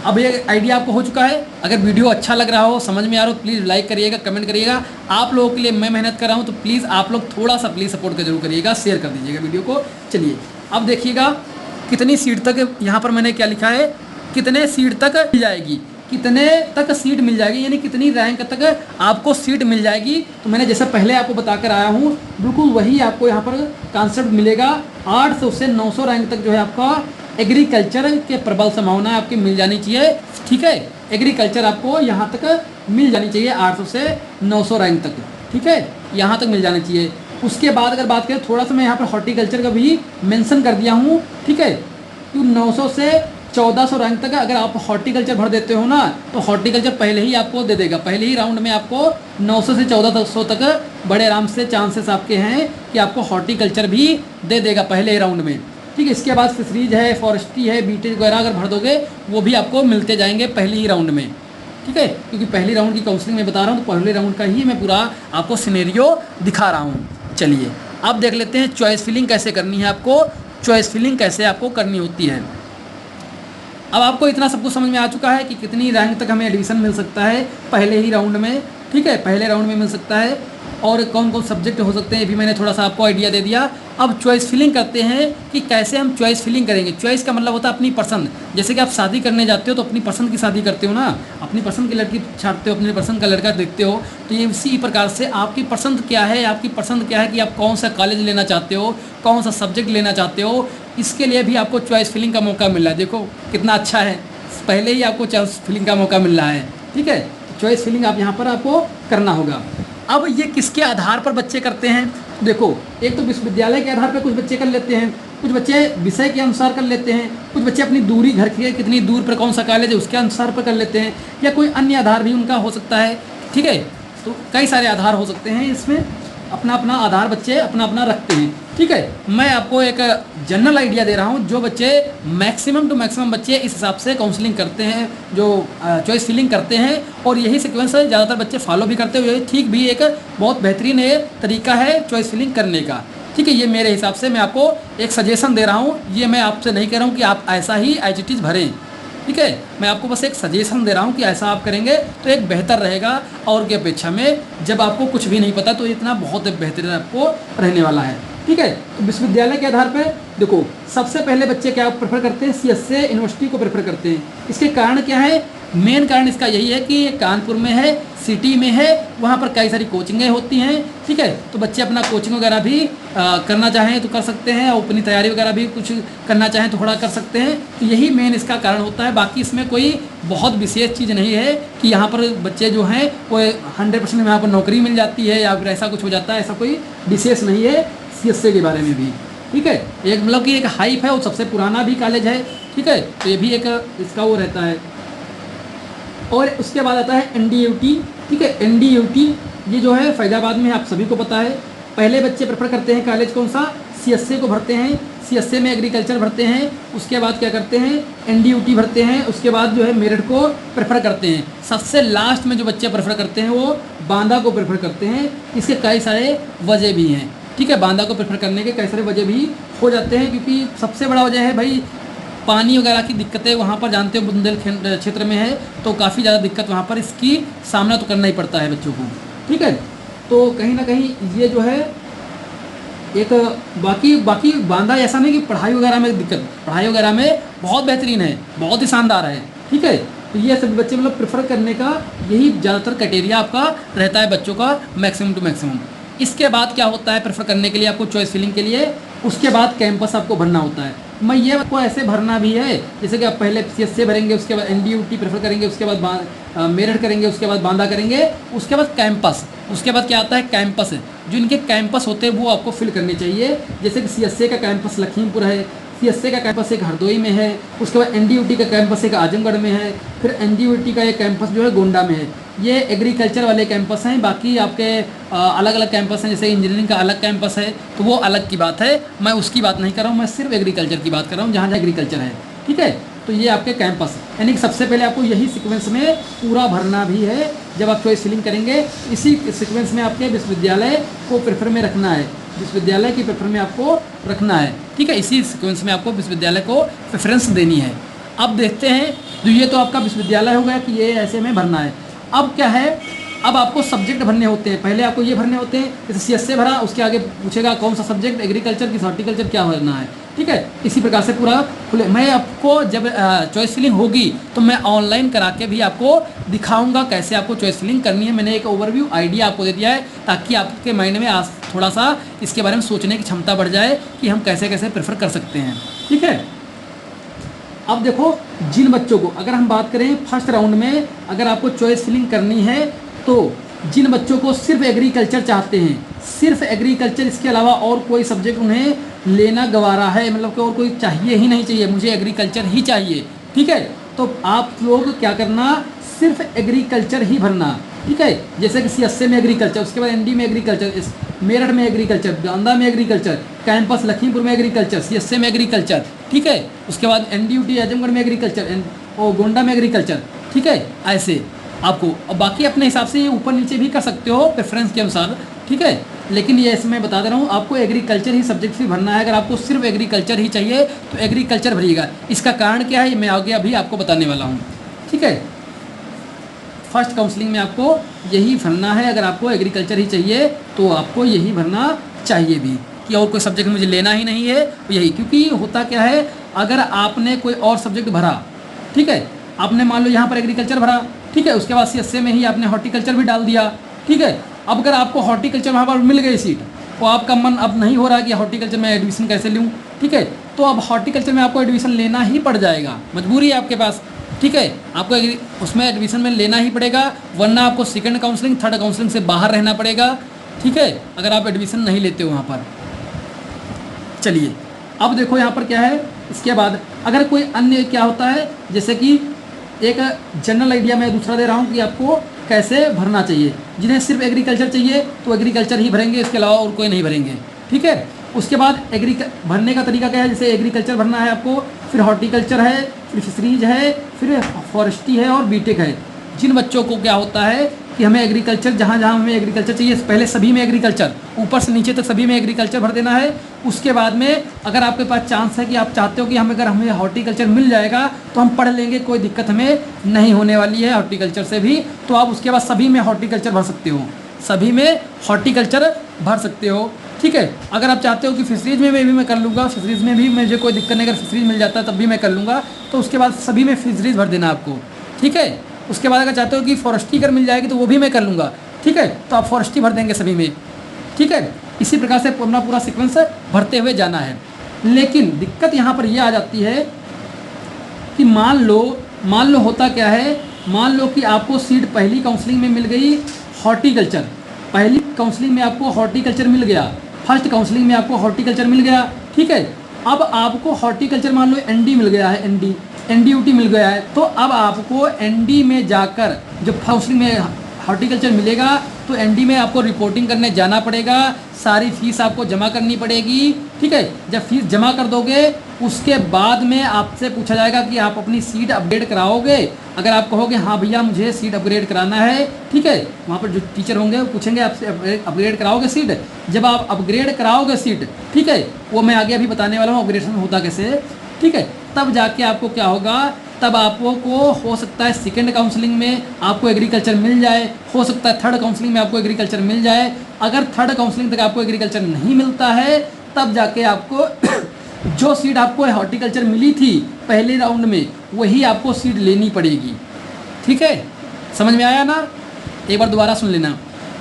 अब ये आइडिया आपको हो चुका है। अगर वीडियो अच्छा लग रहा हो, समझ में आ रहा हो, प्लीज़ लाइक करिएगा, कमेंट करिएगा। आप लोगों के लिए मैं मेहनत कर रहा हूँ तो प्लीज़ आप लोग थोड़ा सा प्लीज़ सपोर्ट कर जरूर करिएगा, शेयर कर दीजिएगा वीडियो को। चलिए अब देखिएगा कितनी सीट तक, यहाँ पर मैंने क्या लिखा है, कितने सीट तक मिल जाएगी, कितने तक सीट मिल जाएगी, यानी कितनी रैंक तक आपको सीट मिल जाएगी। तो मैंने जैसे पहले आपको बताकर आया हूँ बिल्कुल वही आपको यहाँ पर कॉन्सेप्ट मिलेगा। 800 से 900 रैंक तक जो है आपका एग्रीकल्चर के प्रबल संभावना आपकी मिल जानी चाहिए, ठीक है। एग्रीकल्चर आपको यहाँ तक मिल जानी चाहिए 800 से 900 रैंक तक, ठीक है, यहाँ तक मिल जाना चाहिए। उसके बाद अगर बात करें, थोड़ा सा मैं यहाँ पर हॉर्टिकल्चर का भी मेंशन कर दिया हूँ, ठीक है। तो 900 से 1400 रैंक तक अगर आप हॉर्टिकल्चर भर देते हो ना, तो हॉर्टिकल्चर पहले ही आपको दे देगा, पहले ही राउंड में आपको 900 से 1400 तक बड़े आराम से चांसेस आपके हैं कि आपको हॉर्टिकल्चर भी दे देगा पहले ही राउंड में, ठीक है। इसके बाद फिशरीज है, फॉरेस्ट्री है, बीटेक वगैरह अगर भर दोगे वो भी आपको मिलते जाएंगे पहले ही राउंड में, ठीक है। क्योंकि पहली राउंड की काउंसलिंग में बता रहा हूँ, तो पहले राउंड का ही मैं पूरा आपको सिनेरियो दिखा रहा हूँ। चलिए अब देख लेते हैं चॉइस फिलिंग कैसे करनी है, आपको चॉइस फिलिंग कैसे आपको करनी होती है। अब आपको इतना सब कुछ समझ में आ चुका है कि कितनी रैंक तक हमें एडमिशन मिल सकता है पहले ही राउंड में, ठीक है, पहले राउंड में मिल सकता है, और कौन कौन सब्जेक्ट हो सकते हैं, ये भी मैंने थोड़ा सा आपको आइडिया दे दिया। अब चॉइस फिलिंग करते हैं कि कैसे हम चॉइस फिलिंग करेंगे। चॉइस का मतलब होता है अपनी पसंद। जैसे कि आप शादी करने जाते हो तो अपनी पसंद की शादी करते हो ना, अपनी पसंद की लड़की छाटते हो, अपनी पसंद का लड़का देखते हो। तो ये इसी प्रकार से आपकी पसंद क्या है, आपकी पसंद क्या है कि आप कौन सा कॉलेज लेना चाहते हो, कौन सा सब्जेक्ट लेना चाहते हो, इसके लिए भी आपको चॉइस फिलिंग का मौका मिल रहा है। देखो कितना अच्छा है, पहले ही आपको चॉइस फिलिंग का मौका मिल रहा है, ठीक है। चॉइस फिलिंग आप यहाँ पर आपको करना होगा। अब ये किसके आधार पर बच्चे करते हैं? देखो, एक तो विश्वविद्यालय के आधार पर कुछ बच्चे कर लेते हैं, कुछ बच्चे विषय के अनुसार कर लेते हैं, कुछ बच्चे अपनी दूरी, घर के कितनी दूर पर कौन सा कॉलेज है उसके अनुसार पर कर लेते हैं, या कोई अन्य आधार भी उनका हो सकता है, ठीक है। तो कई सारे आधार हो सकते हैं, इसमें अपना अपना आधार बच्चे अपना अपना रखते हैं, ठीक है। मैं आपको एक जनरल आइडिया दे रहा हूँ, जो बच्चे मैक्सिमम टू मैक्सिमम बच्चे इस हिसाब से काउंसलिंग करते हैं, जो चॉइस फिलिंग करते हैं, और यही सीक्वेंस ज़्यादातर बच्चे फॉलो भी करते हुए, ठीक भी एक बहुत बेहतरीन तरीका है चॉइस फिलिंग करने का, ठीक है। ये मेरे हिसाब से मैं आपको एक सजेशन दे रहा हूँ, ये मैं आपसे नहीं कह रहा हूँ कि आप ऐसा ही एज भरें, ठीक है। मैं आपको बस एक सजेशन दे रहा हूँ कि ऐसा आप करेंगे तो एक बेहतर रहेगा, और की अपेक्षा में जब आपको कुछ भी नहीं पता तो इतना बहुत बेहतरीन आपको रहने वाला है, ठीक है। तो विश्वविद्यालय के आधार पर देखो, सबसे पहले बच्चे क्या प्रेफर करते हैं? सीएसए यूनिवर्सिटी को प्रेफर करते हैं। इसके कारण क्या है मेन कारण इसका यही है कि ये कानपुर में है, सिटी में है, वहाँ पर कई सारी कोचिंगें होती हैं, ठीक है। तो बच्चे अपना कोचिंग वगैरह भी करना चाहें तो कर सकते हैं, और अपनी तैयारी वगैरह भी कुछ करना चाहें तो थोड़ा कर सकते हैं। तो यही मेन इसका कारण होता है। बाकी इसमें कोई बहुत विशेष चीज़ नहीं है कि यहाँ पर बच्चे जो हैं वो 100% यहाँ पर नौकरी मिल जाती है या फिर ऐसा कुछ हो जाता है, ऐसा कोई विशेष नहीं है CSA के बारे में भी, ठीक है। एक मतलब कि एक हाइप है, वो सबसे पुराना भी कॉलेज है, ठीक है। तो ये भी एक इसका वो रहता है। और उसके बाद आता है NDUT, ठीक है। NDUT ये जो है फैज़ाबाद में, आप सभी को पता है। पहले बच्चे प्रेफर करते हैं कॉलेज कौन सा, CSA को भरते हैं, CSA में एग्रीकल्चर भरते हैं। उसके बाद क्या करते हैं, NDUT भरते हैं। उसके बाद जो है मेरिट को प्रेफर करते हैं। सबसे लास्ट में जो बच्चे प्रेफर करते हैं वो बांदा को प्रेफर करते हैं। इसके कई सारे वजह भी हैं, ठीक है। बांदा को प्रेफर करने के कई सारे वजह भी हो जाते हैं, क्योंकि सबसे बड़ा वजह है भाई पानी वगैरह की दिक्कतें वहाँ पर, जानते हो बुंदेलखंड क्षेत्र में है, तो काफ़ी ज़्यादा दिक्कत वहाँ पर इसकी सामना तो करना ही पड़ता है बच्चों को, ठीक है। तो कहीं ना कहीं ये जो है एक बाकी बांदा ऐसा नहीं कि पढ़ाई वगैरह में दिक्कत, पढ़ाई वगैरह में बहुत बेहतरीन है, बहुत ही शानदार है, ठीक है। तो ये सभी बच्चे मतलब प्रेफर करने का यही ज़्यादातर क्राइटेरिया आपका रहता है बच्चों का, मैक्सिमम टू मैक्सिमम। इसके बाद क्या होता है प्रेफर करने के लिए आपको चॉइस फिलिंग के लिए, उसके बाद कैंपस आपको भरना होता है। मैं ये आपको ऐसे भरना भी है जैसे कि आप पहले CSA भरेंगे, उसके बाद NDUT प्रेफर करेंगे, उसके बाद मेरठ करेंगे, उसके बाद बांदा करेंगे, उसके बाद कैंपस, उसके बाद क्या आता है कैंपस है। जो इनके कैंपस होते हैं वो आपको फिल करने चाहिए। जैसे कि CSA का कैंपस लखीमपुर है, CSA का कैंपस एक हरदोई में है, उसके बाद NDUT का कैंपस एक आजमगढ़ में है, फिर NDUT का एक कैंपस जो है गोंडा में है। ये एग्रीकल्चर वाले कैंपस हैं। बाकी आपके अलग अलग कैंपस हैं, जैसे इंजीनियरिंग का अलग कैंपस है, तो वो अलग की बात है, मैं उसकी बात नहीं कर रहा हूँ, मैं सिर्फ एग्रीकल्चर की बात कर रहा हूँ, जहाँ जहाँ एग्रीकल्चर है, ठीक है। तो ये आपके कैंपस, यानी कि सबसे पहले आपको यही सीक्वेंस में पूरा भरना भी है। जब आप चॉइस फिलिंग करेंगे इसी सीक्वेंस में आपके विश्वविद्यालय को प्रेफर में रखना है, विश्वविद्यालय की प्रेफर में आपको रखना है, ठीक है। इसी सीक्वेंस में आपको विश्वविद्यालय को प्रेफरेंस देनी है। अब देखते हैं, तो ये तो आपका विश्वविद्यालय हो गया कि ये ऐसे में भरना है। अब क्या है, अब आपको सब्जेक्ट भरने होते हैं। पहले आपको ये भरने होते हैं, जैसे CSA भरा, उसके आगे पूछेगा कौन सा सब्जेक्ट, एग्रीकल्चर की हॉर्टिकल्चर क्या भरना है, ठीक है। इसी प्रकार से पूरा खुले। मैं आपको जब चॉइस फिलिंग होगी तो मैं ऑनलाइन करा के भी आपको दिखाऊंगा कैसे आपको चॉइस फिलिंग करनी है। मैंने एक ओवरव्यू आइडिया आपको दे दिया है, ताकि आपके माइंड में आज थोड़ा सा इसके बारे में सोचने की क्षमता बढ़ जाए कि हम कैसे कैसे प्रेफर कर सकते हैं, ठीक है। अब देखो, जिन बच्चों को, अगर हम बात करें फर्स्ट राउंड में अगर आपको चॉइस फिलिंग करनी है, तो जिन बच्चों को सिर्फ एग्रीकल्चर चाहते हैं, सिर्फ एग्रीकल्चर, इसके अलावा और कोई सब्जेक्ट उन्हें लेना गवारा है, मतलब कि और कोई चाहिए ही नहीं चाहिए, मुझे एग्रीकल्चर ही चाहिए, ठीक है। तो आप लोग क्या करना, सिर्फ एग्रीकल्चर ही भरना, ठीक है। जैसे कि CSA में एग्रीकल्चर, उसके बाद ND में एग्रीकल्चर, मेरठ में एग्रीकल्चर, बांदा में एग्रीकल्चर, कैंपस लखीमपुर में एग्रीकल्चर, CSA में एग्रीकल्चर, ठीक है। उसके बाद NDUT आजमगढ़ में एग्रीकल्चर और गोंडा में एग्रीकल्चर, ठीक है। ऐसे आपको, और बाकी अपने हिसाब से ऊपर नीचे भी कर सकते हो प्रेफरेंस के अनुसार, ठीक है। लेकिन ये इसमें बता दे रहा हूँ, आपको एग्रीकल्चर ही सब्जेक्ट भी भरना है। अगर आपको सिर्फ एग्रीकल्चर ही चाहिए तो एग्रीकल्चर भरिएगा। इसका कारण क्या है मैं आगे अभी आपको बताने वाला हूँ, ठीक है। फर्स्ट काउंसलिंग में आपको यही भरना है। अगर आपको एग्रीकल्चर ही चाहिए तो आपको यही भरना चाहिए भी, कि और कोई सब्जेक्ट मुझे लेना ही नहीं है, यही। क्योंकि होता क्या है, अगर आपने कोई और सब्जेक्ट भरा, ठीक है, आपने मान लो यहाँ पर एग्रीकल्चर भरा, ठीक है, उसके बाद CSA में ही आपने हॉर्टिकल्चर भी डाल दिया, ठीक है। अब अगर आपको हॉर्टिकल्चर वहाँ पर मिल गई सीट, तो आपका मन अब नहीं हो रहा कि हॉर्टिकल्चर में एडमिशन कैसे लूँ, ठीक है। तो अब हॉर्टिकल्चर में आपको एडमिशन लेना ही पड़ जाएगा, मजबूरी है आपके पास, ठीक है। आपको उसमें एडमिशन में लेना ही पड़ेगा, वरना आपको सेकंड काउंसलिंग, थर्ड काउंसलिंग से बाहर रहना पड़ेगा, ठीक है, अगर आप एडमिशन नहीं लेते हो वहाँ पर। चलिए अब देखो यहाँ पर क्या है। इसके बाद अगर कोई अन्य क्या होता है, जैसे कि एक जनरल आइडिया मैं दूसरा दे रहा हूँ कि आपको कैसे भरना चाहिए। जिन्हें सिर्फ एग्रीकल्चर चाहिए तो एग्रीकल्चर ही भरेंगे, इसके अलावा और कोई नहीं भरेंगे, ठीक है। उसके बाद भरने का तरीका क्या है, जैसे एग्रीकल्चर भरना है आपको, फिर हॉर्टिकल्चर है, फिर फिशरीज है, फिर फॉरेस्ट्री है और बीटेक है। जिन बच्चों को क्या होता है कि हमें एग्रीकल्चर, जहाँ जहाँ हमें एग्रीकल्चर चाहिए, पहले सभी में एग्रीकल्चर, ऊपर से नीचे तक सभी में एग्रीकल्चर भर देना है। उसके बाद में अगर आपके पास चांस है कि आप चाहते हो कि अगर हमें हॉर्टिकल्चर मिल जाएगा तो हम पढ़ लेंगे, कोई दिक्कत हमें नहीं होने वाली है हॉर्टिकल्चर से भी, तो आप उसके बाद सभी में हॉर्टिकल्चर भर सकते हो, सभी में हॉर्टिकल्चर भर सकते हो, ठीक है। अगर आप चाहते हो कि फिशरीज में भी मैं कर लूँगा, फिशरीज में भी मुझे कोई दिक्कत नहीं, अगर फिशरीज मिल जाता है तब भी मैं कर लूँगा, तो उसके बाद सभी में फिशरीज भर देना आपको, ठीक है। उसके बाद अगर चाहते हो कि फॉरेस्ट्री अगर मिल जाएगी तो वो भी मैं कर लूँगा, ठीक है, तो आप फॉरेस्ट्री भर देंगे सभी में, ठीक है। इसी प्रकार से अपना पूरा सीक्वेंस भरते हुए जाना है। लेकिन दिक्कत यहाँ पर यह आ जाती है कि मान लो होता क्या है, मान लो कि आपको सीट पहली काउंसलिंग में मिल गई हॉर्टिकल्चर, पहली काउंसलिंग में आपको हॉर्टिकल्चर मिल गया, फर्स्ट काउंसलिंग में आपको हॉर्टिकल्चर मिल गया, ठीक है। अब आपको हॉर्टिकल्चर मान लो एनडी मिल गया है, एनडीयूटी मिल गया है, तो अब आपको एनडी में जाकर जब काउंसलिंग में हॉर्टिकल्चर मिलेगा तो एनडी में आपको रिपोर्टिंग करने जाना पड़ेगा, सारी फीस आपको जमा करनी पड़ेगी, ठीक है। जब फीस जमा कर दोगे उसके बाद में आपसे पूछा जाएगा कि आप अपनी सीट अपग्रेड कराओगे। अगर आप कहोगे हाँ भैया मुझे सीट अपग्रेड कराना है, ठीक है, वहाँ पर जो टीचर होंगे वो पूछेंगे आपसे अपग्रेड कराओगे सीट। जब आप अपग्रेड कराओगे सीट, ठीक है, वो मैं आगे अभी बताने वाला हूँ अपग्रेडेशन होता कैसे, ठीक है, तब जाके आपको क्या होगा, तब आपको हो सकता है सेकेंड काउंसलिंग में आपको एग्रीकल्चर मिल जाए, हो सकता है थर्ड काउंसलिंग में आपको एग्रीकल्चर मिल जाए। अगर थर्ड काउंसलिंग तक आपको एग्रीकल्चर नहीं मिलता है तब जाके आपको जो सीट आपको हॉर्टिकल्चर मिली थी पहले राउंड में वही आपको सीट लेनी पड़ेगी, ठीक है। समझ में आया ना, एक बार दोबारा सुन लेना।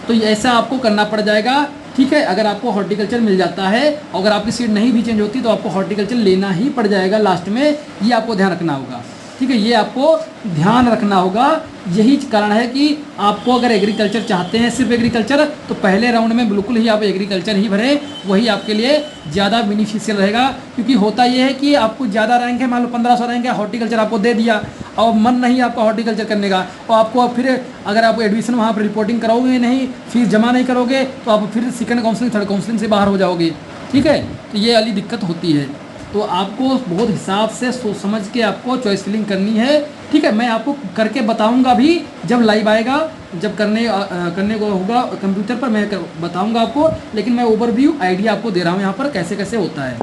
तो ऐसा आपको करना पड़ जाएगा, ठीक है। अगर आपको हॉर्टिकल्चर मिल जाता है, अगर आपकी सीट नहीं भी चेंज होती तो आपको हॉर्टिकल्चर लेना ही पड़ जाएगा लास्ट में, ये आपको ध्यान रखना होगा, ठीक है, ये आपको ध्यान रखना होगा। यही कारण है कि आपको अगर एग्रीकल्चर चाहते हैं सिर्फ एग्रीकल्चर, तो पहले राउंड में बिल्कुल ही आप एग्रीकल्चर ही भरें, वही आपके लिए ज़्यादा बेनिफिशियल रहेगा। क्योंकि होता ये है कि आपको ज़्यादा रैंक है, मान लो 1500 रैंक है, हॉर्टिकल्चर आपको दे दिया और मन नहीं आपका हॉर्टिकल्चर करने का, और आपको फिर अगर आप एडमिशन वहाँ पर रिपोर्टिंग कराओगे नहीं, फीस जमा नहीं करोगे, तो आप फिर सेकेंड काउंसलिंग थर्ड काउंसलिंग से बाहर हो जाओगे, ठीक है। तो ये वाली दिक्कत होती है। तो आपको बहुत हिसाब से सोच समझ के आपको चॉइस फिलिंग करनी है, ठीक है। मैं आपको करके बताऊंगा भी जब लाइव आएगा, जब करने को होगा कंप्यूटर पर मैं बताऊंगा आपको, लेकिन मैं ओवरव्यू आइडिया आपको दे रहा हूं यहाँ पर कैसे कैसे होता है,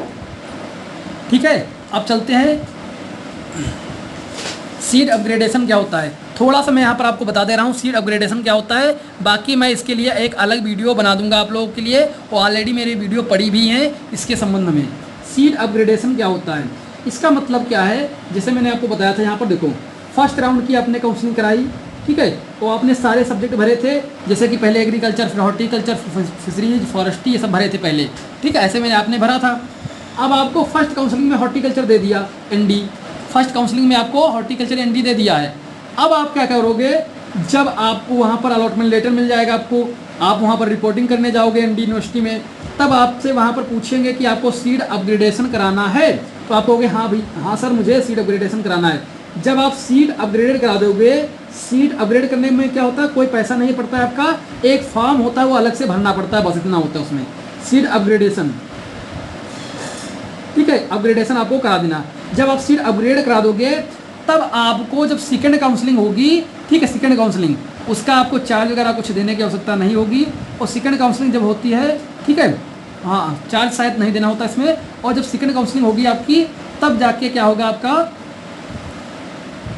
ठीक है। अब चलते हैं सीट अपग्रेडेशन क्या होता है। थोड़ा सा मैं यहाँ पर आपको बता दे रहा हूँ सीट अपग्रेडेशन क्या होता है, बाकी मैं इसके लिए एक अलग वीडियो बना दूंगा आप लोगों के लिए, और ऑलरेडी मेरी वीडियो पड़ी भी हैं इसके संबंध में। सीट अपग्रेडेशन क्या होता है, इसका मतलब क्या है, जैसे मैंने आपको बताया था, यहाँ पर देखो फर्स्ट राउंड की आपने काउंसलिंग कराई, ठीक है, तो आपने सारे सब्जेक्ट भरे थे, जैसे कि पहले एग्रीकल्चर, फिर हॉर्टिकल्चर, फिशरीज, फॉरेस्ट्री, ये सब भरे थे पहले, ठीक है, ऐसे मैंने आपने भरा था। अब आपको फर्स्ट काउंसलिंग में हॉर्टिकल्चर दे दिया एनडी, फर्स्ट काउंसलिंग में आपको हॉर्टिकल्चर एनडी दे दिया है। अब आप क्या करोगे, जब आपको वहाँ पर अलॉटमेंट लेटर मिल जाएगा आपको, आप वहाँ पर रिपोर्टिंग करने जाओगे एनडी यूनिवर्सिटी में, तब आपसे वहाँ पर पूछेंगे कि आपको सीट अपग्रेडेशन कराना है, तो आप कहोगे हाँ भाई हाँ सर मुझे सीट अपग्रेडेशन कराना है। जब आप सीट अपग्रेड करा दोगे, सीट अपग्रेड करने में क्या होता है, कोई पैसा नहीं पड़ता है आपका, एक फॉर्म होता है वो अलग से भरना पड़ता है, बस इतना होता है उसमें, सीट अपग्रेडेशन, ठीक है, अपग्रेडेशन आपको करा देना। जब आप सीट अपग्रेड करा दोगे तब आपको जब सेकेंड काउंसलिंग होगी, ठीक है, सेकेंड काउंसलिंग उसका आपको चार्ज वगैरह कुछ देने की आवश्यकता नहीं होगी, और सेकेंड काउंसलिंग जब होती है, ठीक है, हाँ चार्ज शायद नहीं देना होता इसमें, और जब सेकेंड काउंसलिंग होगी आपकी तब जाके क्या होगा आपका,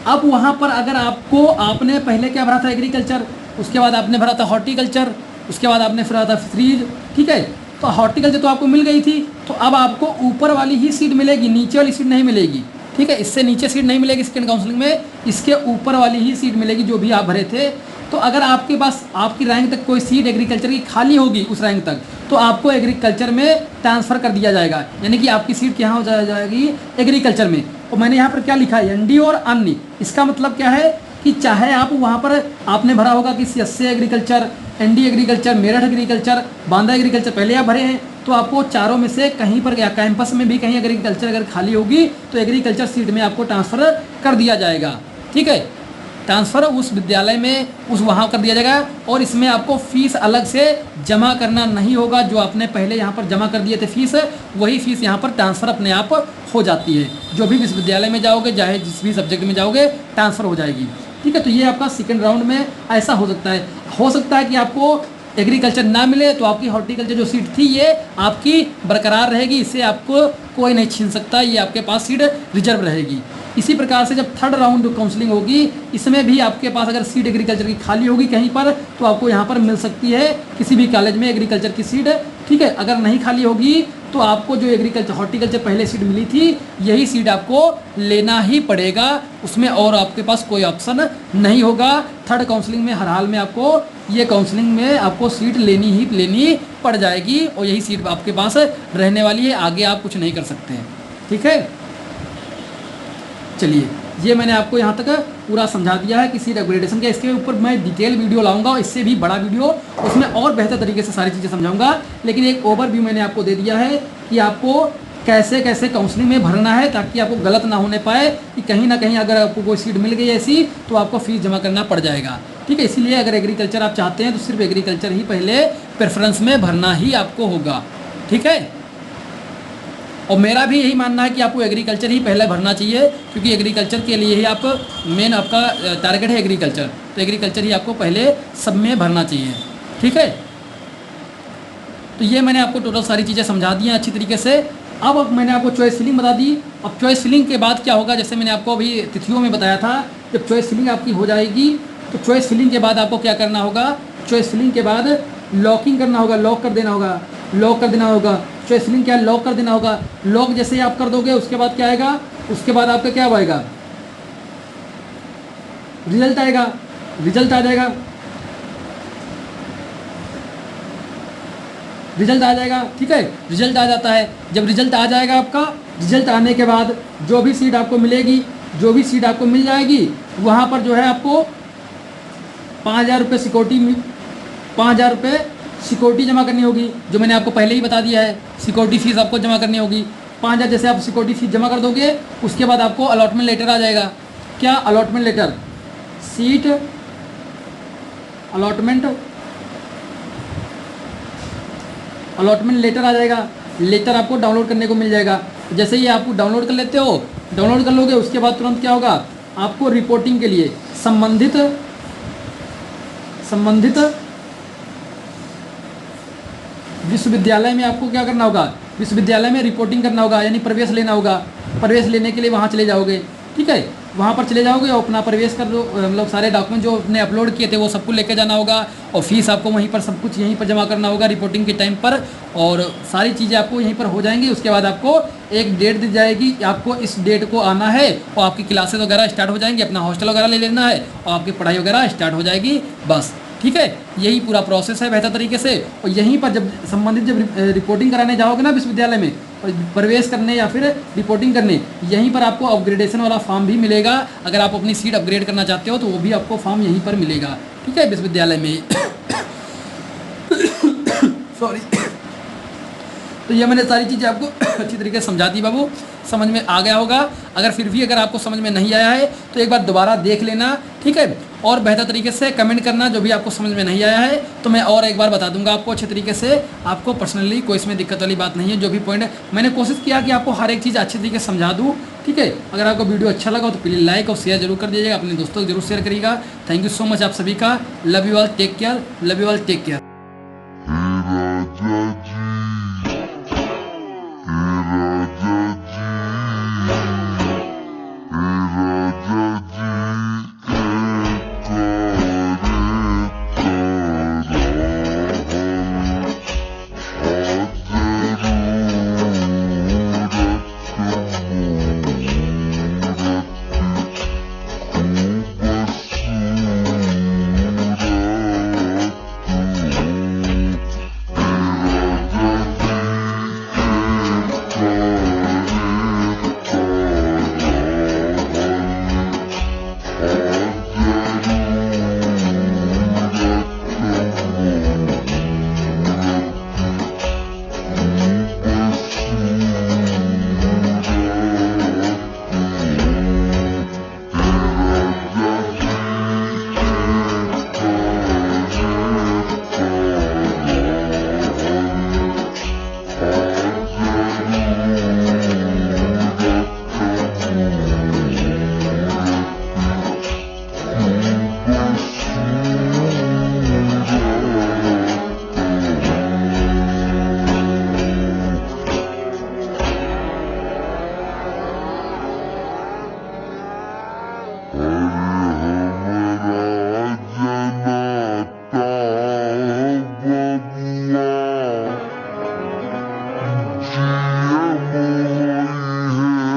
अब वहाँ पर अगर आपने पहले क्या भरा था एग्रीकल्चर, उसके बाद आपने भरा था हॉर्टिकल्चर, उसके बाद आपने भरा था फिशरीज, ठीक है, तो हॉर्टिकल्चर तो आपको मिल गई थी, तो अब आपको ऊपर वाली ही सीट मिलेगी, नीचे वाली सीट नहीं मिलेगी, ठीक है, इससे नीचे सीट नहीं मिलेगी सेकेंड काउंसलिंग में, इसके ऊपर वाली ही सीट मिलेगी जो भी आप भरे थे। तो अगर आपके पास आपकी रैंक तक कोई सीट एग्रीकल्चर की खाली होगी उस रैंक तक, तो आपको एग्रीकल्चर में ट्रांसफ़र कर दिया जाएगा, यानी कि आपकी सीट यहाँ हो जाएगी एग्रीकल्चर में। और मैंने यहाँ पर क्या लिखा है, एनडी और अन्य, इसका मतलब क्या है कि चाहे आप वहाँ पर आपने भरा होगा कि CSC agriculture, ND agriculture, Meerut agriculture, Banda agriculture पहले आप भरे हैं, तो आपको चारों में से कहीं पर या कैंपस में भी कहीं एग्रीकल्चर अगर खाली होगी तो एग्रीकल्चर सीट में आपको ट्रांसफ़र कर दिया जाएगा, ठीक है, ट्रांसफ़र उस विद्यालय में उस वहाँ कर दिया जाएगा। और इसमें आपको फ़ीस अलग से जमा करना नहीं होगा, जो आपने पहले यहाँ पर जमा कर दिए थे फीस, वही फ़ीस यहाँ पर ट्रांसफ़र अपने आप हो जाती है। जो भी विश्वविद्यालय में जाओगे, चाहे जिस भी सब्जेक्ट में जाओगे, ट्रांसफ़र हो जाएगी, ठीक है। तो ये आपका सेकेंड राउंड में ऐसा हो सकता है कि आपको एग्रीकल्चर ना मिले तो आपकी हॉर्टिकल्चर जो सीट थी ये आपकी बरकरार रहेगी, इससे आपको कोई नहीं छीन सकता, ये आपके पास सीट रिजर्व रहेगी। इसी प्रकार से जब थर्ड राउंड काउंसलिंग होगी, इसमें भी आपके पास अगर सीट एग्रीकल्चर की खाली होगी कहीं पर, तो आपको यहाँ पर मिल सकती है किसी भी कॉलेज में एग्रीकल्चर की सीट, ठीक है। अगर नहीं खाली होगी तो आपको जो एग्रीकल्चर हॉर्टिकल्चर पहले सीट मिली थी यही सीट आपको लेना ही पड़ेगा, उसमें और आपके पास कोई ऑप्शन नहीं होगा। थर्ड काउंसलिंग में हर हाल में आपको ये काउंसलिंग में आपको सीट लेनी पड़ जाएगी और यही सीट आपके पास रहने वाली है, आगे आप कुछ नहीं कर सकते हैं। ठीक है, चलिए ये मैंने आपको यहाँ तक पूरा समझा दिया है कि सीट अपग्रेडेशन का। इसके ऊपर मैं डिटेल वीडियो लाऊंगा और इससे भी बड़ा वीडियो, उसमें और बेहतर तरीके से सारी चीज़ें समझाऊंगा। लेकिन एक ओवरव्यू मैंने आपको दे दिया है कि आपको कैसे कैसे काउंसलिंग में भरना है, ताकि आपको गलत ना होने पाए कि कहीं ना कहीं अगर आपको कोई सीट मिल गई ऐसी तो आपको फीस जमा करना पड़ जाएगा। ठीक है, इसीलिए अगर एग्रीकल्चर आप चाहते हैं तो सिर्फ एग्रीकल्चर ही पहले प्रेफरेंस में भरना ही आपको होगा। ठीक है, और मेरा भी यही मानना है कि आपको एग्रीकल्चर ही पहले भरना चाहिए, क्योंकि एग्रीकल्चर के लिए ही आप मेन आपका टारगेट है एग्रीकल्चर, तो एग्रीकल्चर ही आपको पहले सब में भरना चाहिए। ठीक है, तो ये मैंने आपको टोटल सारी चीज़ें समझा दी हैं अच्छी तरीके से। अब मैंने आपको चॉइस फिलिंग बता दी। अब चॉइस फिलिंग के बाद क्या होगा, जैसे मैंने आपको अभी तिथियों में बताया था, जब चॉइस फिलिंग आपकी हो जाएगी तो चॉइस फिलिंग के बाद आपको क्या करना होगा, चॉइस फिलिंग के बाद लॉकिंग करना होगा, लॉक कर देना होगा। चॉइस फिलिंग क्या है, लॉक कर देना होगा। लॉक जैसे ही आप कर दोगे उसके बाद क्या आएगा, उसके बाद आपका क्या आएगा, रिजल्ट आ जाएगा। ठीक है, रिजल्ट आ जाता है। जब रिजल्ट आ जाएगा आपका, रिजल्ट आने के बाद जो भी सीट आपको मिलेगी, जो भी सीट आपको मिल जाएगी, वहाँ पर जो है आपको 5,000 रुपये सिक्योरिटी जमा करनी होगी, जो मैंने आपको पहले ही बता दिया है। सिक्योरिटी फीस आपको जमा करनी होगी 5,000। जैसे आप सिक्योरिटी फीस जमा कर दोगे उसके बाद आपको अलॉटमेंट लेटर आ जाएगा। क्या allotment letter, seat allotment letter आ जाएगा। लेटर आपको डाउनलोड करने को मिल जाएगा। जैसे ही आप डाउनलोड कर लेते हो, डाउनलोड कर लोगे उसके बाद तुरंत क्या होगा, आपको रिपोर्टिंग के लिए संबंधित विश्वविद्यालय में आपको क्या करना होगा, विश्वविद्यालय में रिपोर्टिंग करना होगा, यानी प्रवेश लेना होगा। प्रवेश लेने के लिए वहाँ चले जाओगे। ठीक है, वहाँ पर चले जाओगे और अपना प्रवेश कर दो, मतलब सारे डॉक्यूमेंट जो आपने अपलोड किए थे वो सबको लेके जाना होगा, और फीस आपको वहीं पर सब कुछ यहीं पर जमा करना होगा रिपोर्टिंग के टाइम पर, और सारी चीज़ें आपको यहीं पर हो जाएंगी। उसके बाद आपको एक डेट दी जाएगी, आपको इस डेट को आना है, और आपकी क्लासेस वगैरह स्टार्ट हो जाएंगी, अपना हॉस्टल वगैरह ले लेना है और आपकी पढ़ाई वगैरह स्टार्ट हो जाएगी, बस। ठीक है, यही पूरा प्रोसेस है बेहतर तरीके से। और यहीं पर जब रिपोर्टिंग कराने जाओगे ना विश्वविद्यालय में, प्रवेश करने या फिर रिपोर्टिंग करने, यहीं पर आपको अपग्रेडेशन वाला फॉर्म भी मिलेगा। अगर आप अपनी सीट अपग्रेड करना चाहते हो तो वो भी आपको फॉर्म यहीं पर मिलेगा। ठीक है, विश्वविद्यालय में सॉरी। तो ये मैंने सारी चीज़ें आपको अच्छी तरीके से समझा दी बाबू, समझ में आ गया होगा। अगर फिर भी अगर आपको समझ में नहीं आया है तो एक बार दोबारा देख लेना। ठीक है, और बेहतर तरीके से कमेंट करना जो भी आपको समझ में नहीं आया है, तो मैं और एक बार बता दूंगा आपको अच्छे तरीके से। आपको पर्सनली कोई इसमें दिक्कत वाली बात नहीं है। जो भी पॉइंट है मैंने कोशिश किया कि आपको हर एक चीज़ अच्छे तरीके से समझा दूँ। ठीक है, अगर आपको वीडियो अच्छा लगा तो प्लीज़ लाइक और शेयर जरूर कर दीजिएगा, अपने दोस्तों को जरूर शेयर करिएगा। थैंक यू सो मच आप सभी का। Love you all, take care.